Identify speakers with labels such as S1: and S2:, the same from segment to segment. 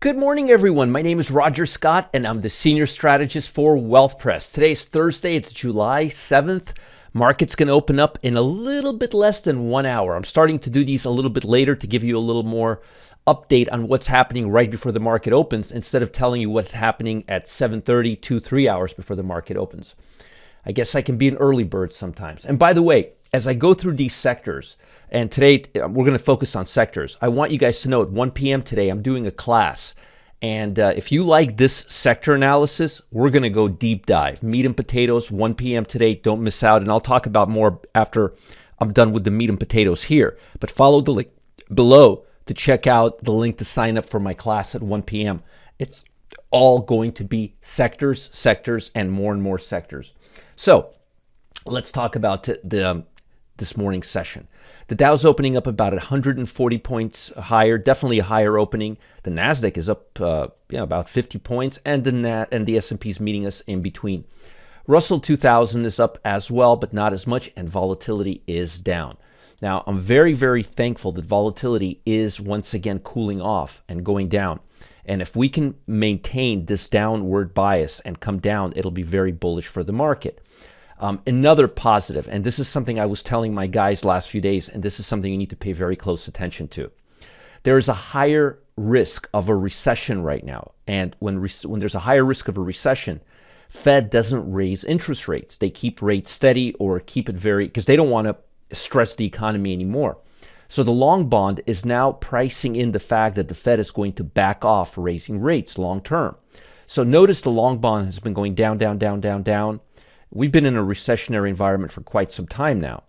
S1: Good morning, everyone. My name is Roger Scott, and I'm the Senior Strategist for Wealth Press. Today's Thursday. It's July 7th. Market's going to open up in a little bit less than 1 hour. I'm starting to do these a little bit later to give you a little more update on what's happening right before the market opens instead of telling you what's happening at 7:30, 2-3 hours before the market opens. I guess I can be an early bird sometimes. And by the way, as I go through these sectors, and today we're going to focus on sectors, I want you guys to know at 1 p.m. today I'm doing a class. And if you like this sector analysis, we're going to go deep dive. Meat and potatoes, 1 p.m. today. Don't miss out. And I'll talk about more after I'm done with the meat and potatoes here. But follow the link below to check out the link to sign up for my class at 1 p.m. It's all going to be sectors, and more sectors. So let's talk about this morning's session. The Dow's opening up about 140 points higher, definitely a higher opening. The Nasdaq is up about 50 points, and the S&P's meeting us in between. Russell 2000 is up as well, but not as much, and volatility is down. Now, I'm very, very thankful that volatility is once again cooling off and going down. And if we can maintain this downward bias and come down, it'll be very bullish for the market. Another positive, and this is something I was telling my guys last few days, and this is something you need to pay very close attention to. There is a higher risk of a recession right now. And when there's a higher risk of a recession, Fed doesn't raise interest rates. They keep rates steady or keep it because they don't want to stress the economy anymore. So the long bond is now pricing in the fact that the Fed is going to back off raising rates long term. So notice the long bond has been going down, down. We've been in a recessionary environment for quite some time now.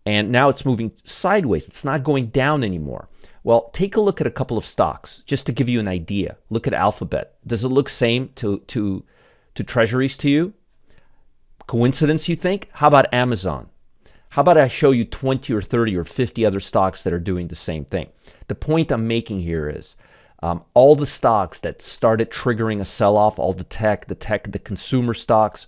S1: And now it's moving sideways. It's not going down anymore. Well, take a look at a couple of stocks just to give you an idea. Look at Alphabet. Does it look same to treasuries to you? Coincidence, you think? How about Amazon? How about I show you 20 or 30 or 50 other stocks that are doing the same thing? The point I'm making here is all the stocks that started triggering a sell-off, all the consumer stocks,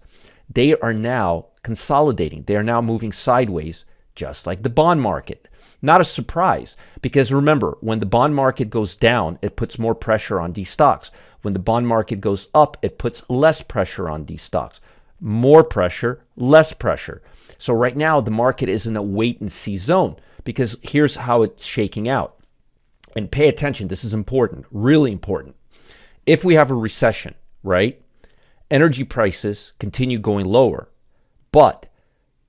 S1: they are now consolidating. They are now moving sideways, just like the bond market. Not a surprise, because remember, when the bond market goes down, it puts more pressure on these stocks. When the bond market goes up, it puts less pressure on these stocks. More pressure, less pressure. So right now, the market is in a wait-and-see zone, because here's how it's shaking out. And pay attention, this is important, really important. If we have a recession, right? Energy prices continue going lower, but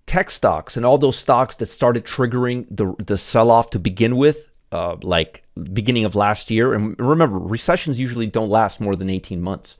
S1: tech stocks and all those stocks that started triggering the sell-off to begin with, like beginning of last year, and remember, recessions usually don't last more than 18 months.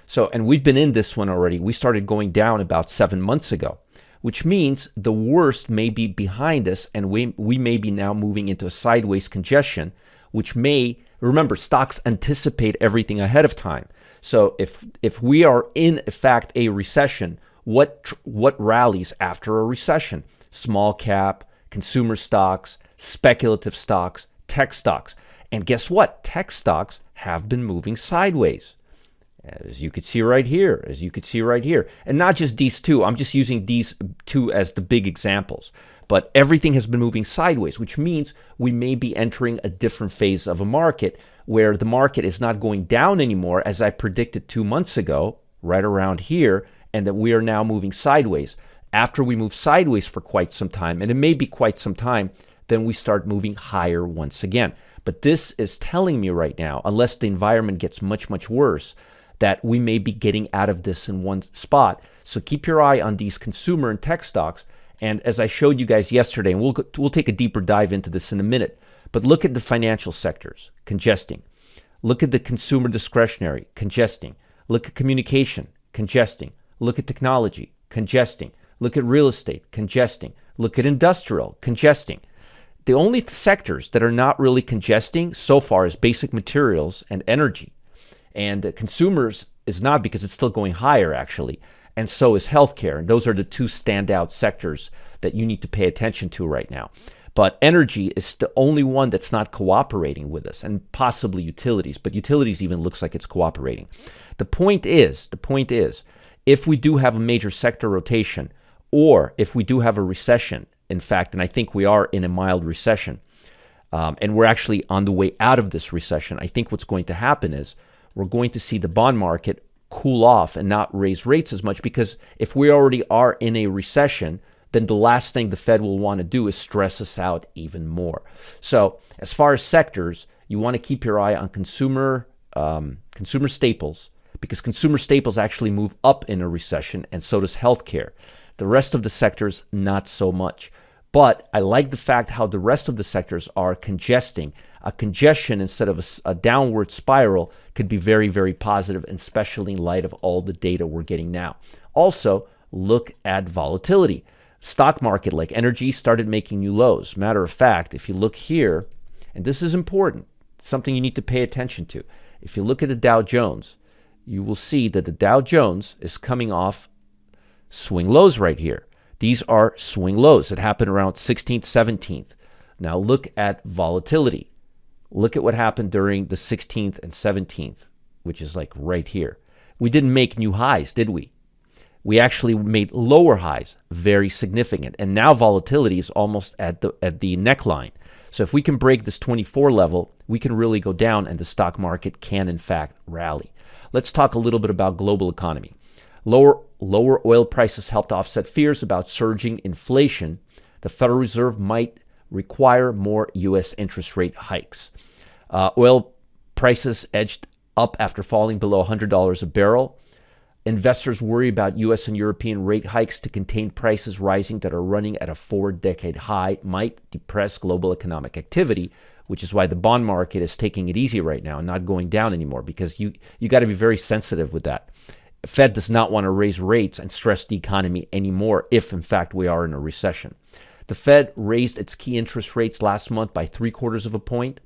S1: So, and we've been in this one already. We started going down about 7 months ago, which means the worst may be behind us, and we may be now moving into a sideways congestion, which may, remember, stocks anticipate everything ahead of time. So if we are in fact a recession, what rallies after a recession? Small cap, consumer stocks, speculative stocks, tech stocks. And guess what? Tech stocks have been moving sideways. As you could see right here, And not just these two. I'm just using these two as the big examples. But everything has been moving sideways, which means we may be entering a different phase of a market where the market is not going down anymore, as I predicted 2 months ago, right around here, and that we are now moving sideways. After we move sideways for quite some time, and it may be quite some time, then we start moving higher once again. But this is telling me right now, unless the environment gets much worse, that we may be getting out of this in one spot. So keep your eye on these consumer and tech stocks. And as I showed you guys yesterday, and we'll take a deeper dive into this in a minute, but look at the financial sectors, congesting. Look at the consumer discretionary, congesting. Look at communication, congesting. Look at technology, congesting. Look at real estate, congesting. Look at industrial, congesting. The only sectors that are not really congesting so far is basic materials and energy. And consumers is not, because it's still going higher, actually. And so is healthcare. And those are the two standout sectors that you need to pay attention to right now. But energy is the only one that's not cooperating with us, and possibly utilities. But utilities even looks like it's cooperating. The point is, if we do have a major sector rotation, or if we do have a recession, in fact, and I think we are in a mild recession, and we're actually on the way out of this recession. I think what's going to happen is we're going to see the bond market cool off and not raise rates as much, because if we already are in a recession, then the last thing the Fed will want to do is stress us out even more. So as far as sectors, you want to keep your eye on consumer staples, because consumer staples actually move up in a recession, and so does healthcare. The rest of the sectors, not so much. But I like the fact how the rest of the sectors are congesting. A congestion instead of a downward spiral could be very, very positive, especially in light of all the data we're getting now. Also, look at volatility. Stock market, like energy, started making new lows. Matter of fact, if you look here, and this is important, something you need to pay attention to. If you look at the Dow Jones, you will see that the Dow Jones is coming off swing lows right here. These are swing lows. It happened around 16th, 17th. Now look at volatility. Look at what happened during the 16th and 17th, which is like right here. We didn't make new highs, did we? We actually made lower highs, very significant. And now volatility is almost at the neckline. So if we can break this 24 level, we can really go down, and the stock market can, in fact, rally. Let's talk a little bit about global economy. Lower oil prices helped offset fears about surging inflation. The Federal Reserve might require more U.S. interest rate hikes. Oil prices edged up after falling below $100 a barrel. Investors worry about U.S. and European rate hikes to contain prices rising that are running at a 4-decade high might depress global economic activity, which is why the bond market is taking it easy right now and not going down anymore, because you got to be very sensitive with that. Fed does not want to raise rates and stress the economy anymore if, in fact, we are in a recession. The Fed raised its key interest rates last month by 0.75 of a point,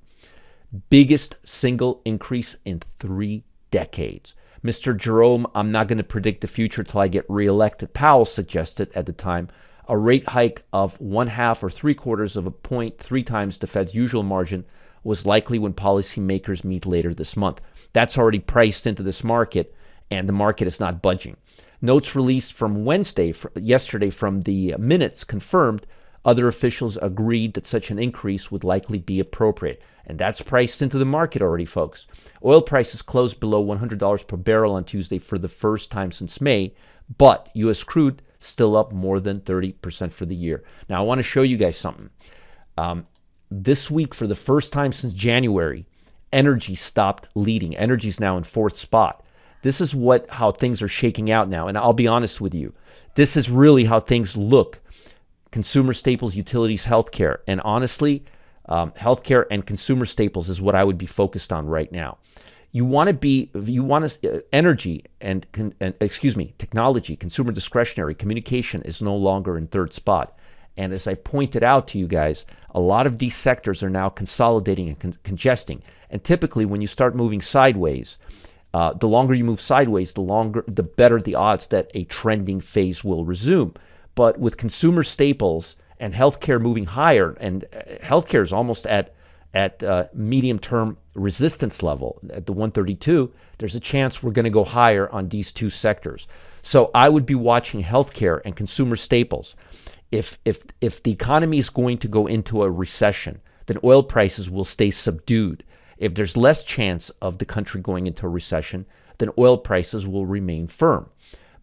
S1: biggest single increase in 3 decades. Mr. Jerome, I'm not going to predict the future till I get reelected, Powell suggested at the time. A rate hike of 0.5 or 0.75 of a point, 3 times the Fed's usual margin, was likely when policymakers meet later this month. That's already priced into this market, and the market is not budging. Notes released from yesterday from the minutes confirmed other officials agreed that such an increase would likely be appropriate. And that's priced into the market already, folks. Oil prices closed below $100 per barrel on Tuesday for the first time since May, but U.S. crude still up more than 30% for the year. Now, I want to show you guys something. This week, for the first time since January, energy stopped leading. Energy is now in 4th spot. This is how things are shaking out now. And I'll be honest with you, this is really how things look. Consumer staples, utilities, healthcare. And honestly, healthcare and consumer staples is what I would be focused on right now. Energy and technology, consumer discretionary, communication is no longer in 3rd spot. And as I pointed out to you guys, a lot of these sectors are now consolidating and congesting. And typically when you start moving sideways, the longer you move sideways, the better the odds that a trending phase will resume. But with consumer staples and healthcare moving higher, and healthcare is almost at medium-term resistance level at the 132, there's a chance we're going to go higher on these 2 sectors. So I would be watching healthcare and consumer staples. If the economy is going to go into a recession, then oil prices will stay subdued. If there's less chance of the country going into a recession, then oil prices will remain firm.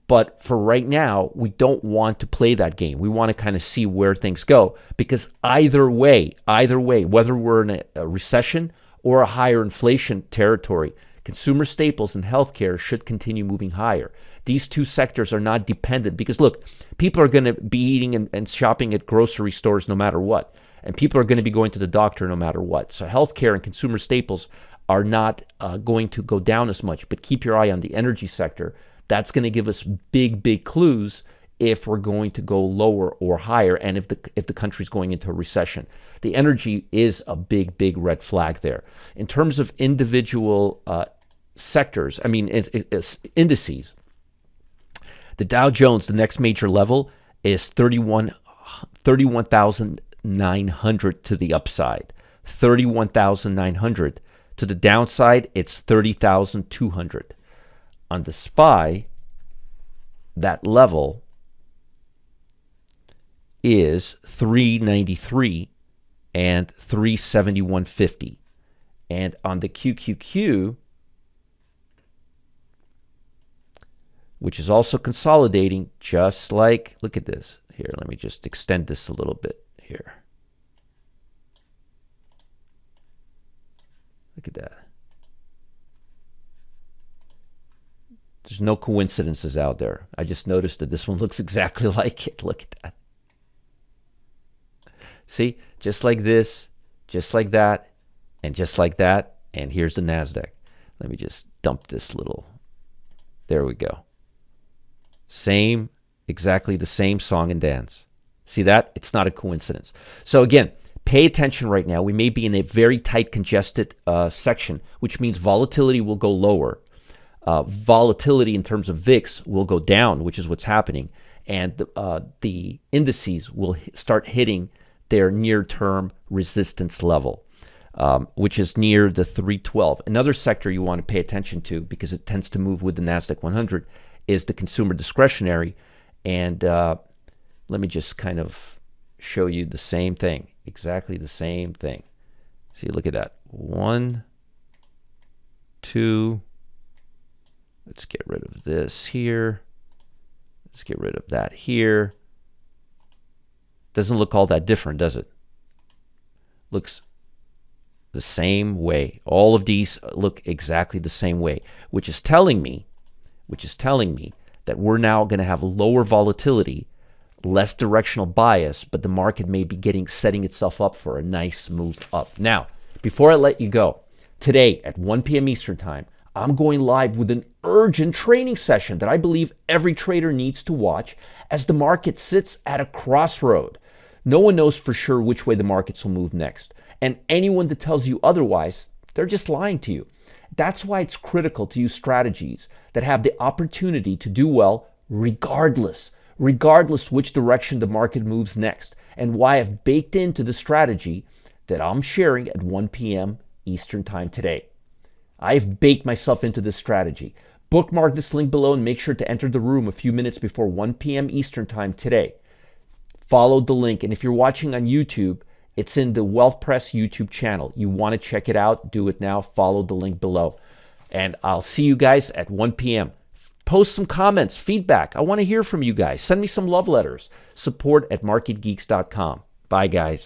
S1: But for right now, we don't want to play that game. We want to kind of see where things go, because either way, whether we're in a recession or a higher inflation territory, consumer staples and healthcare should continue moving higher. These 2 sectors are not dependent, because look, people are going to be eating and shopping at grocery stores no matter what. And people are going to be going to the doctor no matter what. So healthcare and consumer staples are not going to go down as much. But keep your eye on the energy sector. That's going to give us big clues if we're going to go lower or higher, and if the country's going into a recession. The energy is a big red flag there. In terms of individual sectors, it's indices. The Dow Jones, the next major level, is 31,900 to the upside. 31,900 to the downside, it's 30,200. On the SPY, that level is 393 and 371.50. And on the QQQ, which is also consolidating, just like, look at this. Here, let me just extend this a little bit here. Look at that. There's no coincidences out there. I just noticed that this one looks exactly like it. Look at that. See, just like this, just like that, and just like that. And here's the NASDAQ. Let me just dump this little. There we go. Same, exactly the same song and dance. See that? It's not a coincidence. So again, pay attention right now. We may be in a very tight, congested section, which means volatility will go lower. Volatility in terms of VIX will go down, which is what's happening. And the indices will start hitting their near-term resistance level, which is near the 312. Another sector you want to pay attention to, because it tends to move with the NASDAQ 100, is the consumer discretionary. And let me just kind of show you the same thing, exactly the same thing. See, look at that. 1, 2. Let's get rid of this here. Let's get rid of that here. Doesn't look all that different, does it? Looks the same way. All of these look exactly the same way, which is telling me that we're now going to have lower volatility, less directional bias, but the market may be setting itself up for a nice move up. Now, before I let you go, today at 1 p.m. Eastern Time, I'm going live with an urgent training session that I believe every trader needs to watch as the market sits at a crossroad. No one knows for sure which way the markets will move next. And anyone that tells you otherwise, they're just lying to you. That's why it's critical to use strategies that have the opportunity to do well regardless which direction the market moves next, and why I've baked into the strategy that I'm sharing at 1 p.m. Eastern Time today. I've baked myself into this strategy. Bookmark this link below and make sure to enter the room a few minutes before 1 p.m. Eastern Time today. Follow the link. And if you're watching on YouTube, it's in the Wealth Press YouTube channel. You want to check it out, do it now. Follow the link below. And I'll see you guys at 1 p.m. Post some comments, feedback. I want to hear from you guys. Send me some love letters. Support@marketgeeks.com. Bye, guys.